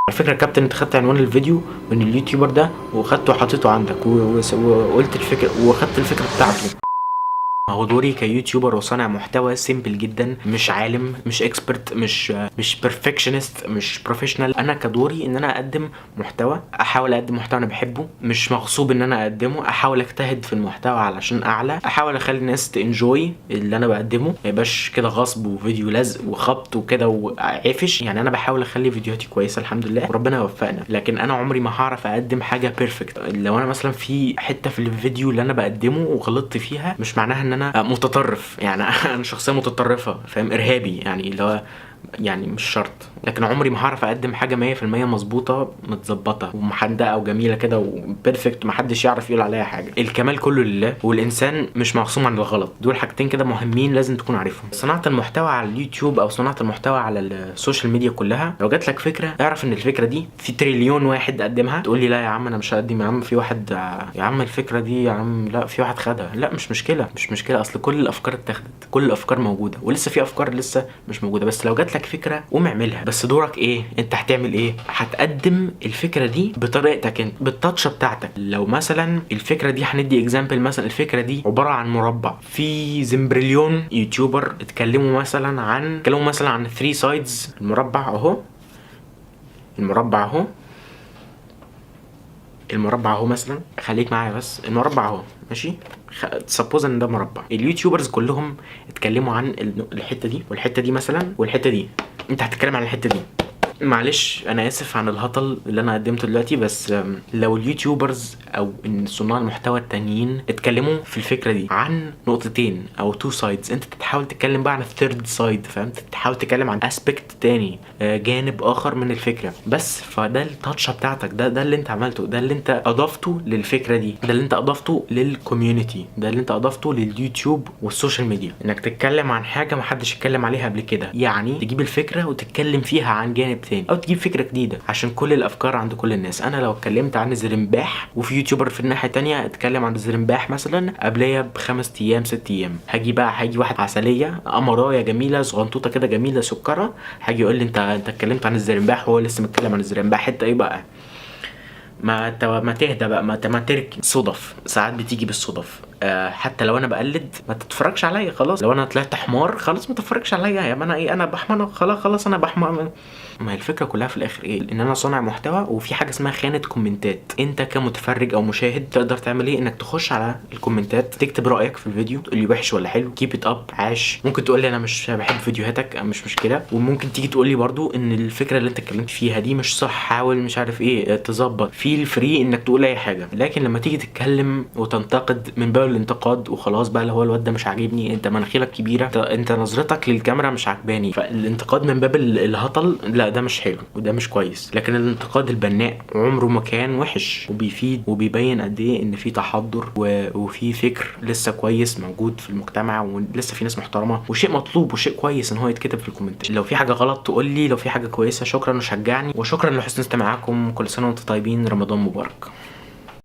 على فكرة يا كابتن، انت خدت عنوان الفيديو من اليوتيوبر ده وخدته وحطيته عندك وقلت الفكرة وخدت الفكرة بتاعته. هو دوري كيوتيوبر وصانع محتوى سيمبل جدا، مش عالم، مش اكسبرت، مش بيرفكشنست، مش بروفيشنال. انا كدوري ان انا اقدم محتوى، احاول اقدم محتوى انا بحبه، مش مغصوب ان انا اقدمه، احاول اجتهد في المحتوى علشان اعلى، احاول اخلي الناس تنجوي اللي انا بقدمه، ما يبقاش كده غصب وفيديو لزق وخبط وكده وعفش. يعني انا بحاول اخلي فيديوهاتي كويسه الحمد لله وربنا يوفقنا، لكن انا عمري ما هعرف اقدم حاجه بيرفكت. لو انا مثلا في حته في الفيديو اللي انا بقدمه وغلطت فيها، مش معناها ان انا متطرف، يعني انا شخصيه متطرفه، فاهم، ارهابي يعني، اللي هو يعني مش شرط. لكن عمري ما هعرف اقدم حاجه 100% مظبوطه متظبطه ومحدقه وجميله كده وبيرفكت، محدش يعرف يقول عليها حاجه. الكمال كله لله، والانسان مش معصوم عن الغلط. دول حاجتين كده مهمين لازم تكون عارفهم. صناعه المحتوى على اليوتيوب او صناعه المحتوى على السوشيال ميديا كلها، لو جات لك فكره اعرف ان الفكره دي في تريليون واحد قدمها. تقول لي لا يا عم انا مش هقدم، يا عم في واحد، يا عم الفكره دي يا عم لا في واحد خدها. لا مش مشكله، مش مشكله، اصل كل الافكار اتاخدت، كل الافكار موجوده، ولسه في افكار لسه مش موجوده. بس لو جات لك فكره قوم اعملها. بس دورك ايه؟ انت هتعمل ايه؟ هتقدم الفكره دي بطريقتك انت، بالتاتش بتاعتك. لو مثلا الفكره دي، هندي اكزامبل، مثلا الفكره دي عباره عن مربع، في زمبريليون يوتيوبر اتكلموا مثلا عن 3 سايدز المربع اهو، المربع اهو، المربع اهو مثلا، خليك معايا بس، المربع اهو ماشي، سبوز ان ده مربع. اليوتيوبرز كلهم اتكلموا عن الحته دي والحته دي مثلا والحته دي، انت هتتكلم عن الحته دي. معلش انا اسف عن الهطل اللي انا قدمته دلوقتي، بس لو اليوتيوبرز او صناع المحتوى التانيين اتكلموا في الفكره دي عن نقطتين او 2 سايدز، انت تحاول تتكلم بقى عن الثيرد سايد، فاهم، تحاول تتكلم عن اسبكت تاني، جانب اخر من الفكره. بس فده التاتشه بتاعتك، ده اللي انت عملته، ده اللي انت اضفته للفكره دي، ده اللي انت اضفته للكوميونتي، ده اللي انت اضفته لليوتيوب والسوشيال ميديا، انك تتكلم عن حاجه محدش اتكلم عليها قبل كده. يعني تجيب الفكره وتتكلم فيها عن جانب تاني، او تجيب فكره جديده، عشان كل الافكار عند كل الناس. انا لو اتكلمت عن الزرمباح وفي يوتيوبر في الناحيه التانيه اتكلم عن الزرمباح مثلا قبليه ب5 ايام 6 ايام، هيجي واحد عسليه قمرايه جميله صغنطوطه كده جميله سكره، هاجي يقول لي انت اتكلمت عن الزرمباح وهو لسه متكلم عن الزرمباح. انت ايه بقى؟ ما تهدى بقى، ما تركن. صدف ساعات بتيجي بالصدف. حتى لو انا بقلد ما تتفرجش عليا خلاص. لو انا طلعت حمار خلاص ما تتفرجش عليا، يا ما انا ايه، انا بحمار خلاص انا بحمار. ما هي الفكره كلها في الاخر ايه؟ ان انا صانع محتوى، وفي حاجه اسمها خانه كومنتات. انت كمتفرج او مشاهد تقدر تعمل ايه؟ انك تخش على الكومنتات تكتب رايك في الفيديو، تقول لي وحش ولا حلو، كيب ات اب، عاش. ممكن تقول لي انا مش بحب فيديوهاتك، مش مشكله. وممكن تيجي تقول لي برضو ان الفكره اللي انت اتكلمت فيها دي مش صح، حاول مش عارف ايه تظبط. في الفري انك تقول اي حاجه، لكن لما تيجي تتكلم وتنتقد من باب الانتقاد وخلاص بقى، اللي هو الواد ده مش عاجبني، انت مناخيرك كبيره، انت نظرتك للكاميرا مش عاجباني، فالانتقاد من باب الهطل، لا ده مش حلو وده مش كويس. لكن الانتقاد البناء عمره ما كان وحش، وبيفيد وبيبين قد ايه ان في تحضر وفي فكر لسه كويس موجود في المجتمع، ولسه في ناس محترمه، وشيء مطلوب وشيء كويس ان هو يتكتب في الكومنت. لو في حاجه غلط تقول لي، لو في حاجه كويسه شكرا وشجعني، وشكرا لحسن استماعكم. كل سنه وانتم طيبين، رمضان مبارك.